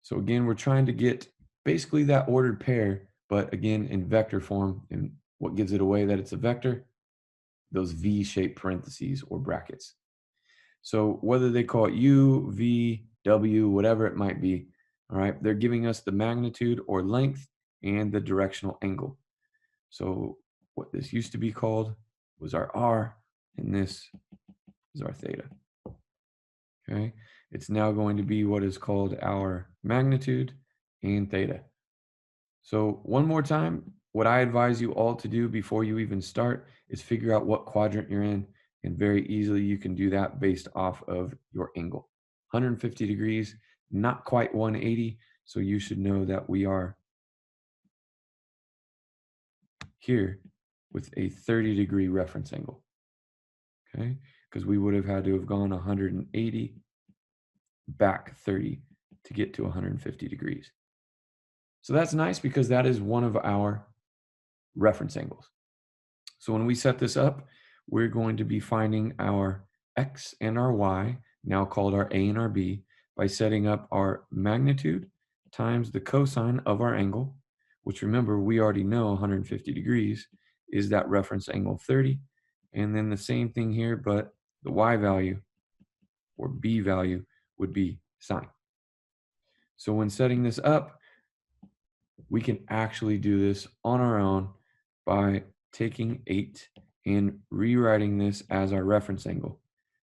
So again, we're trying to get basically that ordered pair, but again, in vector form. And what gives it away that it's a vector? Those V-shaped parentheses or brackets. So whether they call it U, V, W, whatever it might be, all right, they're giving us the magnitude or length and the directional angle. So what this used to be called was our R, and this is our theta. Okay, it's now going to be what is called our magnitude and theta. So one more time, what I advise you all to do before you even start is figure out what quadrant you're in, and very easily you can do that based off of your angle. 150 degrees, not quite 180, so you should know that we are here with a 30-degree reference angle, okay? Because we would have had to have gone 180 back 30 to get to 150 degrees. So that's nice because that is one of our reference angles. So when we set this up, we're going to be finding our x and our y, now called our a and our b, by setting up our magnitude times the cosine of our angle, which remember, we already know 150 degrees is that reference angle 30. And then the same thing here, but the y value or b value would be sine. So when setting this up, we can actually do this on our own by taking 8 and rewriting this as our reference angle.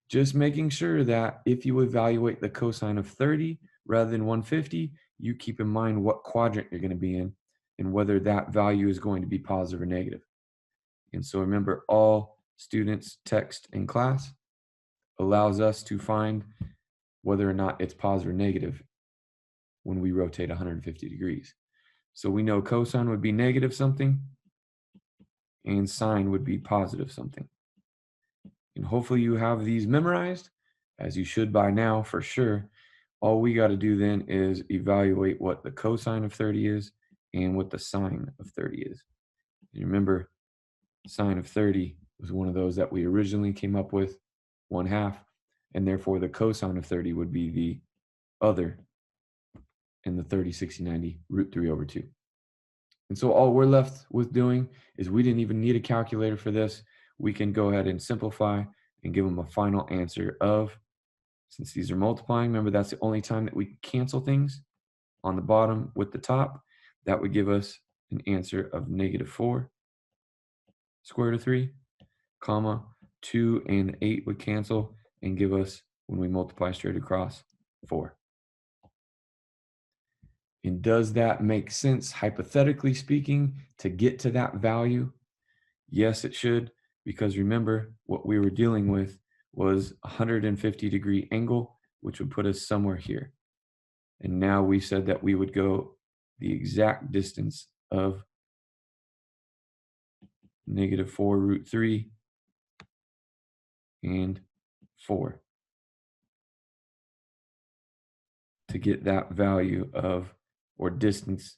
Just making sure that if you evaluate the cosine of 30 rather than 150, you keep in mind what quadrant you're going to be in and whether that value is going to be positive or negative. And so remember, all students' text in class allows us to find whether or not it's positive or negative when we rotate 150 degrees. So we know cosine would be negative something and sine would be positive something. And hopefully you have these memorized, as you should by now for sure. All we got to do then is evaluate what the cosine of 30 is and what the sine of 30 is. And remember, sine of 30 was one of those that we originally came up with, 1/2, and therefore the cosine of 30 would be the other in the 30, 60, 90, root 3 over 2. And so all we're left with doing is we didn't even need a calculator for this. We can go ahead and simplify and give them a final answer of, since these are multiplying, remember that's the only time that we cancel things on the bottom with the top. That would give us an answer of -4 square root of 3, comma, 2 and 8 would cancel and give us, when we multiply straight across, 4. And does that make sense, hypothetically speaking, to get to that value? Yes, it should, because remember, what we were dealing with was a 150-degree angle, which would put us somewhere here. And now we said that we would go the exact distance of -4 root 3 and 4 to get that value of, or distance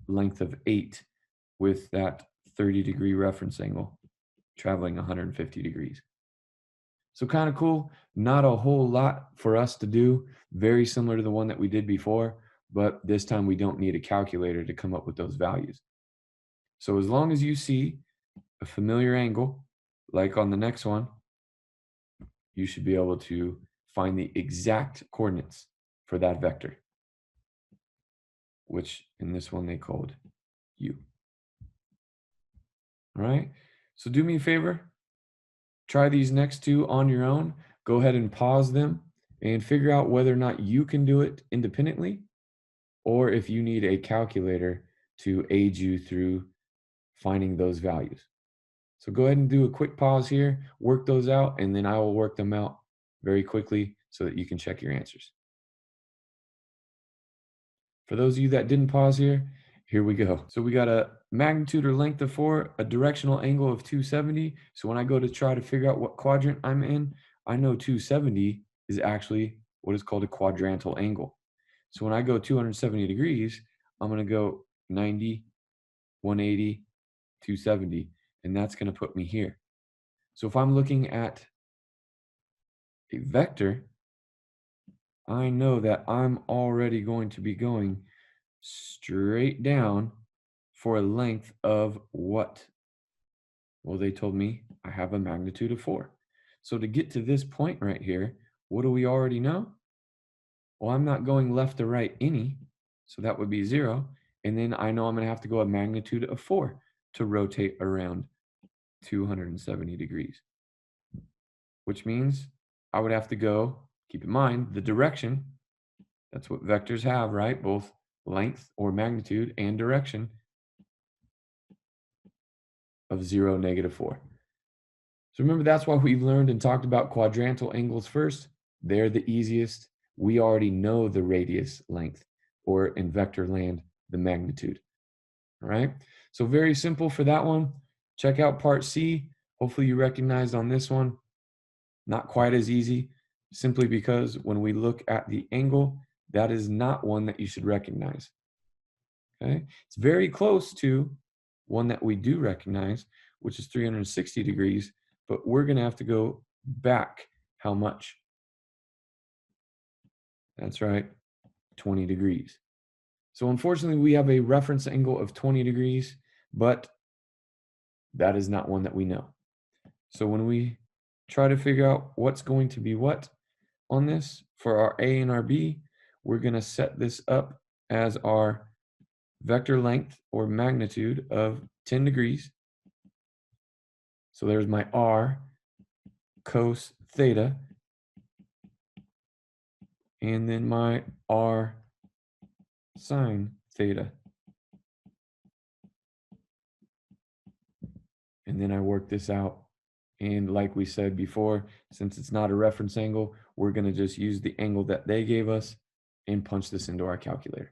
length of 8 with that 30-degree reference angle traveling 150 degrees. So kind of cool. Not a whole lot for us to do. Very similar to the one that we did before, but this time we don't need a calculator to come up with those values. So as long as you see a familiar angle, like on the next one, you should be able to find the exact coordinates for that vector, which in this one they called u. All right. So do me a favor, try these next two on your own. Go ahead and pause them and figure out whether or not you can do it independently or if you need a calculator to aid you through finding those values. So go ahead and do a quick pause here, work those out, and then I will work them out very quickly so that you can check your answers. For those of you that didn't pause here we go. So we got a magnitude or length of 4, a directional angle of 270. So when I go to try to figure out what quadrant I'm in, I know 270 is actually what is called a quadrantal angle. So when I go 270 degrees, I'm going to go 90, 180, 270, and that's going to put me here. So if I'm looking at a vector, I know that I'm already going to be going straight down for a length of what? Well, they told me I have a magnitude of 4. So to get to this point right here, what do we already know? Well, I'm not going left to right any, so that would be 0. And then I know I'm going to have to go a magnitude of 4 to rotate around 270 degrees, which means I would have to go, keep in mind, the direction. That's what vectors have, right? Both length or magnitude and direction of 0, -4. So remember, that's why we've learned and talked about quadrantal angles first. They're the easiest. We already know the radius length, or in vector land, the magnitude. All right. So very simple for that one. Check out part C. Hopefully you recognized on this one. Not quite as easy, simply because when we look at the angle, that is not one that you should recognize. Okay. It's very close to one that we do recognize, which is 360 degrees, but we're going to have to go back how much? That's right, 20 degrees. So unfortunately, we have a reference angle of 20 degrees, but that is not one that we know. So when we try to figure out what's going to be what on this for our A and our B, we're going to set this up as our vector length or magnitude of 10 degrees. So there's my R cos theta, and then my R sine theta. And then I work this out. And like we said before, since it's not a reference angle, we're going to just use the angle that they gave us and punch this into our calculator.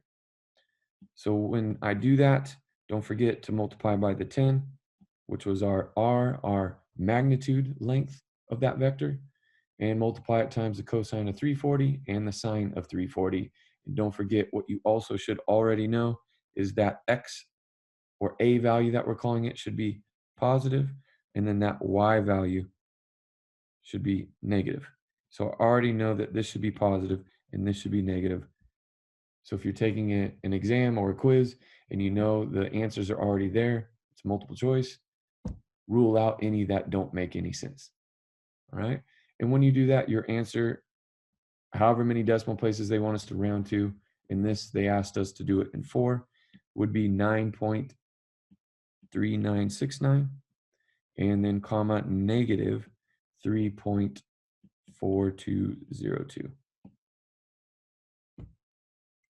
So when I do that, don't forget to multiply by the 10, which was our R, our magnitude length of that vector, and multiply it times the cosine of 340 and the sine of 340. And don't forget, what you also should already know is that X or A value that we're calling it should be positive, and then that Y value should be negative. So I already know that this should be positive and this should be negative. So if you're taking an exam or a quiz and you know the answers are already there, it's multiple choice, rule out any that don't make any sense. All right. And when you do that, your answer, however many decimal places they want us to round to, in this, they asked us to do it in 4, would be 9.3969, and then comma negative 3.4202.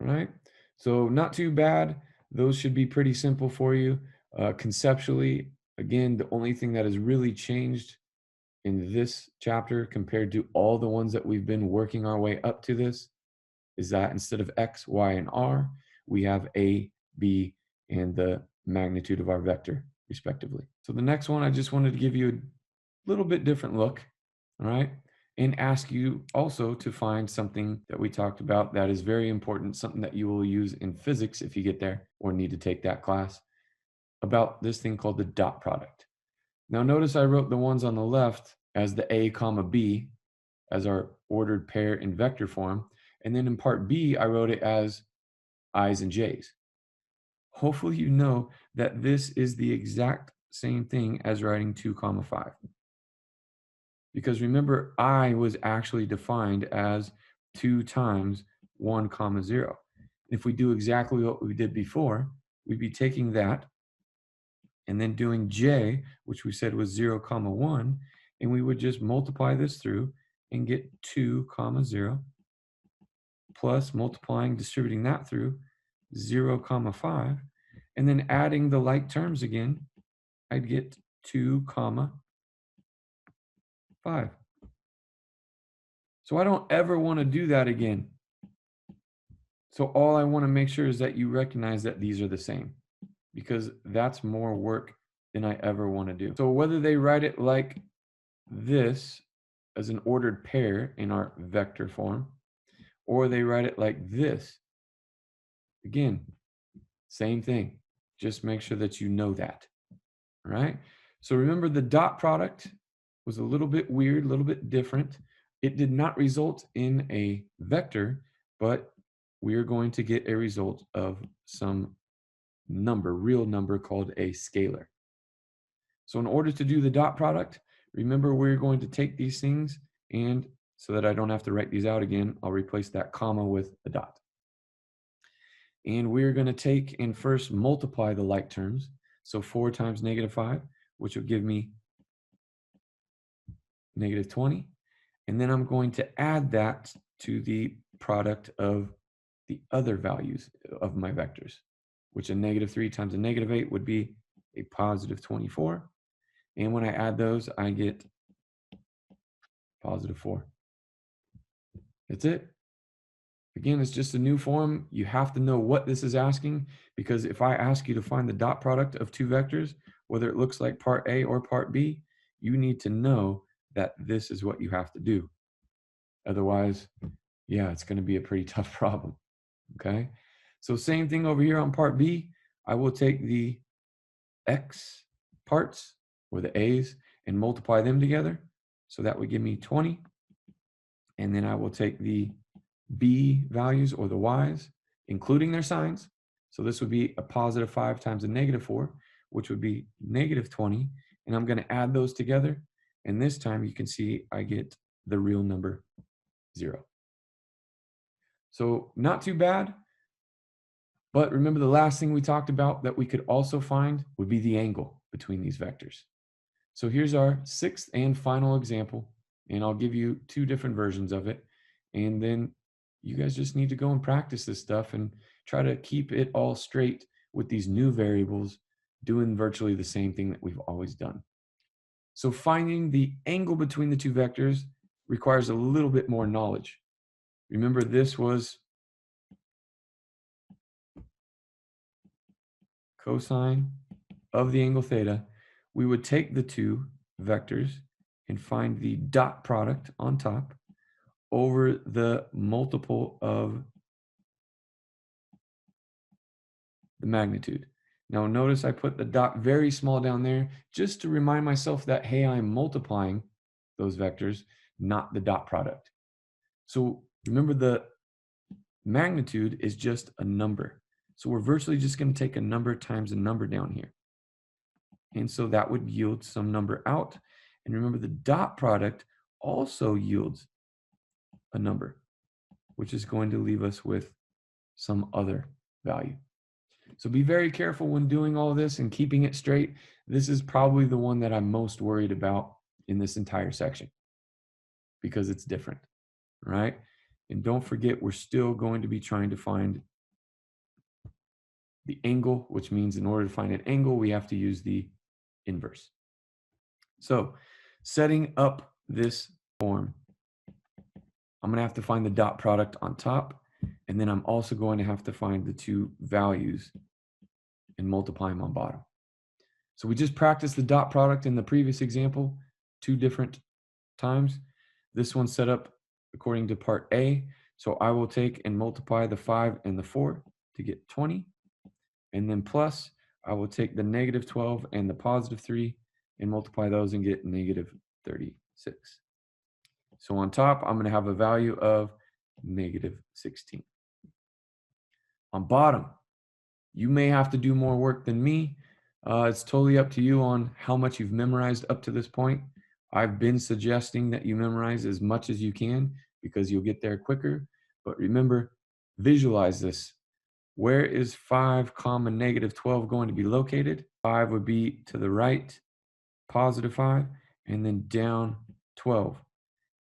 All right. So not too bad. Those should be pretty simple for you. Conceptually, again, the only thing that has really changed in this chapter compared to all the ones that we've been working our way up to this is that instead of X, Y, and R, we have A, B, and the magnitude of our vector, respectively. So the next one, I just wanted to give you a little bit different look, all right? And ask you also to find something that we talked about that is very important, something that you will use in physics if you get there or need to take that class, about this thing called the dot product. Now notice I wrote the ones on the left as the A comma B as our ordered pair in vector form. And then in part B, I wrote it as I's and J's. Hopefully you know that this is the exact same thing as writing 2 comma 5. Because remember, I was actually defined as 2 times 1 comma 0. If we do exactly what we did before, we'd be taking that and then doing j, which we said was 0 comma 1, and we would just multiply this through and get 2 comma 0 plus multiplying, distributing that through 0 comma 5, and then adding the like terms again, I'd get 2 comma 5. So I don't ever want to do that again. So all I want to make sure is that you recognize that these are the same, because that's more work than I ever want to do. So whether they write it like this as an ordered pair in our vector form, or they write it like this, again, same thing. Just make sure that you know that. All right. So remember, the dot product was a little bit weird, a little bit different. it did not result in a vector, but we are going to get a result of some number, real number called a scalar. So in order to do the dot product, remember we're going to take these things, and so that I don't have to write these out again, I'll replace that comma with a dot. And we're going to take and first multiply the like terms. So 4 times -5, which will give me -20. And then I'm going to add that to the product of the other values of my vectors, which a -3 times a -8 would be a +24. And when I add those, I get +4. That's it. Again, it's just a new form. You have to know what this is asking, because if I ask you to find the dot product of two vectors, whether it looks like part A or part B, you need to know that this is what you have to do. Otherwise, yeah, it's going to be a pretty tough problem. Okay. So same thing over here on part B. I will take the X parts, or the A's, and multiply them together. So that would give me 20. And then I will take the B values, or the Y's, including their signs. So this would be a +5 times a -4, which would be -20. And I'm going to add those together. And this time you can see I get the real number 0. So not too bad. But remember, the last thing we talked about that we could also find would be the angle between these vectors. So here's our 6th and final example, and I'll give you 2 different versions of it. And then you guys just need to go and practice this stuff and try to keep it all straight with these new variables, doing virtually the same thing that we've always done. So finding the angle between the 2 vectors requires a little bit more knowledge. Remember, this was cosine of the angle theta. We would take the 2 vectors and find the dot product on top over the multiple of the magnitude. Now notice I put the dot very small down there just to remind myself that, hey, I'm multiplying those vectors, not the dot product. So remember, the magnitude is just a number. So we're virtually just going to take a number times a number down here. And so that would yield some number out. And remember, the dot product also yields a number, which is going to leave us with some other value. So be very careful when doing all this and keeping it straight. This is probably the one that I'm most worried about in this entire section, because it's different, right? And don't forget, we're still going to be trying to find the angle, which means in order to find an angle, we have to use the inverse. So setting up this form, I'm going to have to find the dot product on top, and then I'm also going to have to find the 2 values and multiply them on bottom. So we just practiced the dot product in the previous example 2 different times. This one's set up according to part A. So I will take and multiply the 5 and the 4 to get 20. And then plus, I will take the -12 and the +3 and multiply those and get -36. So on top, I'm going to have a value of -16. On bottom, you may have to do more work than me. It's totally up to you on how much you've memorized up to this point. I've been suggesting that you memorize as much as you can, because you'll get there quicker. But remember, visualize this. Where is 5, -12 going to be located? 5 would be to the right, +5, and then down 12.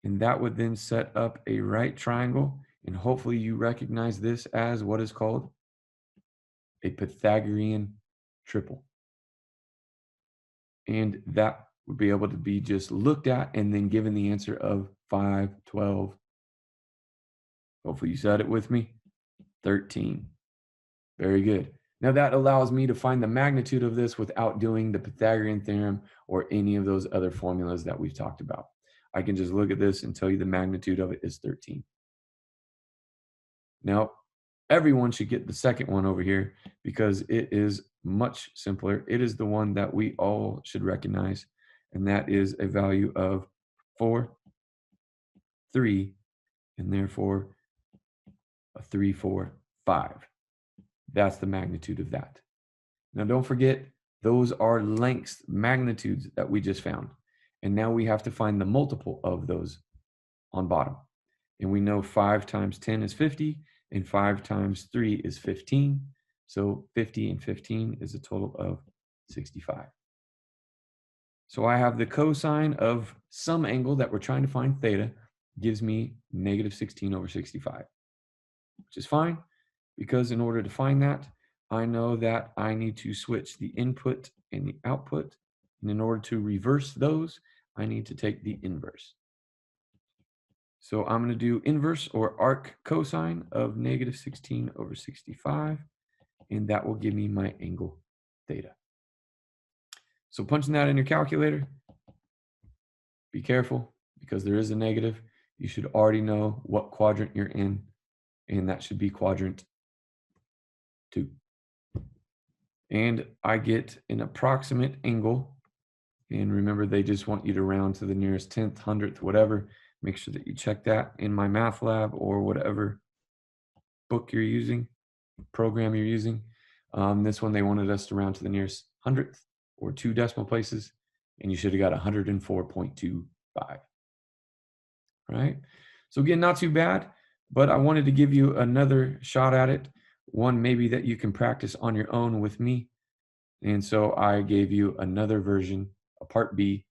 And that would then set up a right triangle. And hopefully you recognize this as what is called a Pythagorean triple. And that would be able to be just looked at and then given the answer of 5, 12. Hopefully you said it with me. 13. Very good. Now that allows me to find the magnitude of this without doing the Pythagorean theorem or any of those other formulas that we've talked about. I can just look at this and tell you the magnitude of it is 13. Now, everyone should get the second one over here, because it is much simpler. It is the one that we all should recognize, and that is a value of 4, 3, and therefore a 3, 4, 5. That's the magnitude of that. Now don't forget, those are lengths, magnitudes that we just found. And now we have to find the multiple of those on bottom. And we know 5 times 10 is 50, and 5 times 3 is 15. So 50 and 15 is a total of 65. So I have the cosine of some angle that we're trying to find, theta, gives me negative 16 over 65, which is fine, because in order to find that, I know that I need to switch the input and the output. And in order to reverse those, I need to take the inverse. So I'm going to do inverse or arc cosine of negative 16 over 65, and that will give me my angle theta. So punching that in your calculator, be careful because there is a negative. You should already know what quadrant you're in, and that should be quadrant 2. And I get an approximate angle. And remember, they just want you to round to the nearest 10th, 100th, whatever. Make sure that you check that in my math lab or whatever book you're using, program you're using. This one, they wanted us to round to the nearest 100th or 2 decimal places, and you should have got 104.25. Right? So again, not too bad, but I wanted to give you another shot at it, one maybe that you can practice on your own with me. And so I gave you another version, a part B.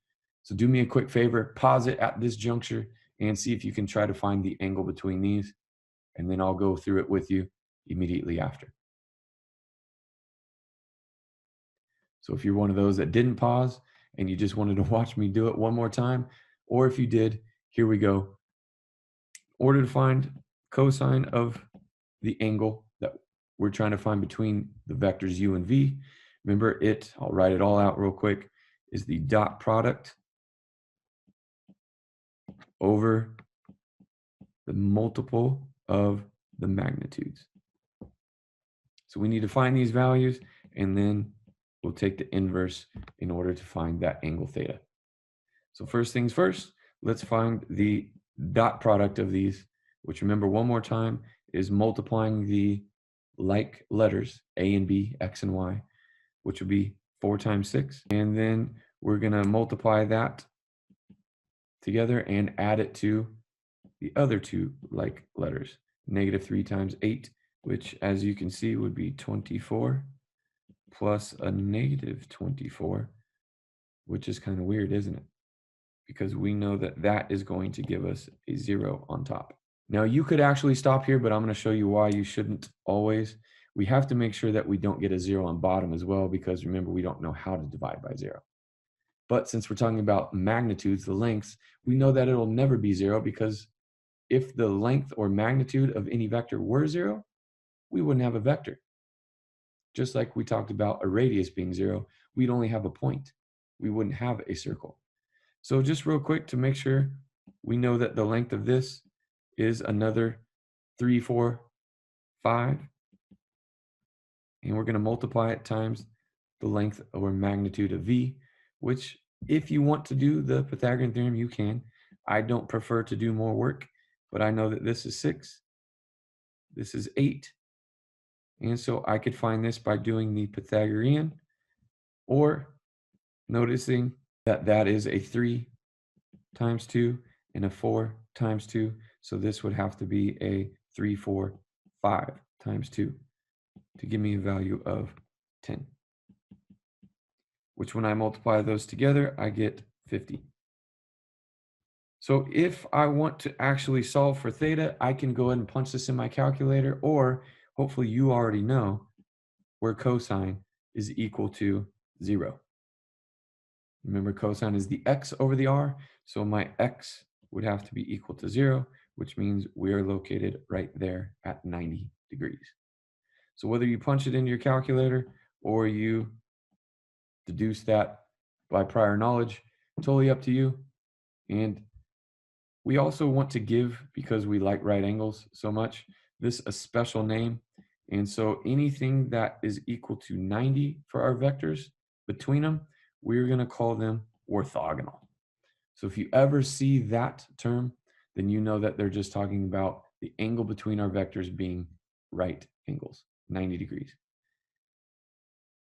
So do me a quick favor, pause it at this juncture and see if you can try to find the angle between these, and then I'll go through it with you immediately after. So if you're one of those that didn't pause and you just wanted to watch me do it one more time, or if you did, here we go. In order to find cosine of the angle that we're trying to find between the vectors u and v, remember I'll write it all out real quick, is the dot product over the multiple of the magnitudes. So we need to find these values, and then we'll take the inverse in order to find that angle theta. So first things first, let's find the dot product of these, which, remember one more time, is multiplying the like letters, A and B, X and Y, which would be 4 times 6. And then we're going to multiply that together and add it to the other 2 like letters, negative 3 times 8, which, as you can see, would be 24, plus a negative 24, which is kind of weird, isn't it? Because we know that that is going to give us a 0 on top. Now, you could actually stop here, but I'm going to show you why you shouldn't always. We have to make sure that we don't get a 0 on bottom as well, because remember, we don't know how to divide by 0. But since we're talking about magnitudes, the lengths, we know that it'll never be 0, because if the length or magnitude of any vector were 0, we wouldn't have a vector. Just like we talked about a radius being 0, we'd only have a point. We wouldn't have a circle. So just real quick to make sure we know that the length of this is another 3, 4, 5. And we're going to multiply it times the length or magnitude of v, which, if you want to do the Pythagorean theorem, you can. I don't prefer to do more work, but I know that this is 6, this is 8. And so I could find this by doing the Pythagorean, or noticing that that is a 3 times 2 and a 4 times 2. So this would have to be a 3, 4, 5 times 2 to give me a value of 10, which when I multiply those together, I get 50. So if I want to actually solve for theta, I can go ahead and punch this in my calculator, or hopefully you already know where cosine is equal to 0. Remember, cosine is the x over the r, so my x would have to be equal to 0, which means we are located right there at 90 degrees. So whether you punch it into your calculator or you deduce that by prior knowledge, totally up to you. And we also want to give, because we like right angles so much, this a special name. And so anything that is equal to 90 for our vectors between them, we're going to call them orthogonal. So if you ever see that term, then you know that they're just talking about the angle between our vectors being right angles, 90 degrees.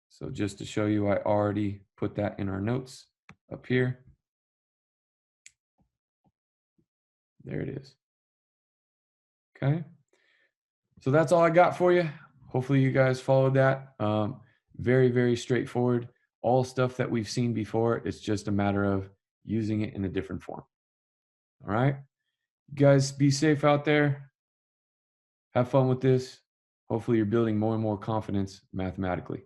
So just to show you, I already put that in our notes up here. There it is. Okay. So that's all I got for you. Hopefully you guys followed that. Very, very straightforward. All stuff that we've seen before. It's just a matter of using it in a different form. All right. You guys be safe out there. Have fun with this. Hopefully you're building more and more confidence mathematically.